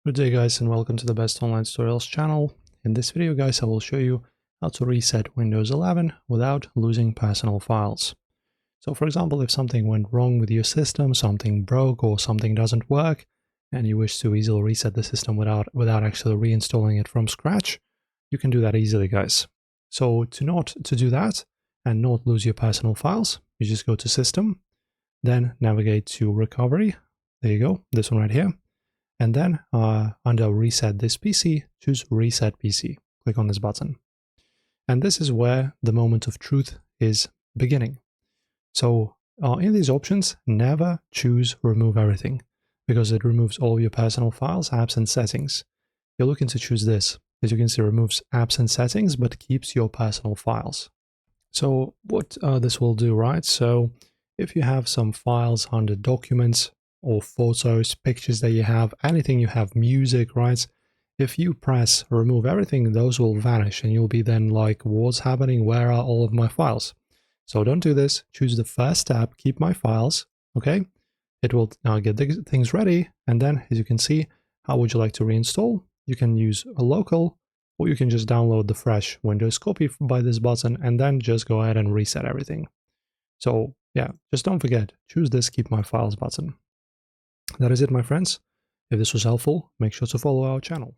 Good day guys, and welcome to the Best Online Tutorials channel. In this video guys, I will show you how to reset Windows 11 without losing personal files. So for example, if something went wrong with your system, something broke or something doesn't work, and you wish to easily reset the system without actually reinstalling it from scratch, you can do that easily guys. So to do that and not lose your personal files, you just go to System, then navigate to Recovery. There you go, this one right here. And then under Reset this PC, choose Reset PC. Click on this button. And this is where the moment of truth is beginning. So in these options, never choose Remove Everything, because it removes all your personal files, apps, and settings. You're looking to choose this. As you can see, removes apps and settings, but keeps your personal files. So what this will do, right? So if you have some files under Documents, or photos, pictures that you have, anything you have, music, right? If you press remove everything, those will vanish and you'll be then like, what's happening? Where are all of my files? So don't do this. Choose the first tab, keep my files, okay? It will now get the things ready. And then as you can see, how would you like to reinstall? You can use a local, or you can just download the fresh Windows copy by this button and then just go ahead and reset everything. So yeah, just don't forget, choose this keep my files button. That is it, my friends. If this was helpful, make sure to follow our channel.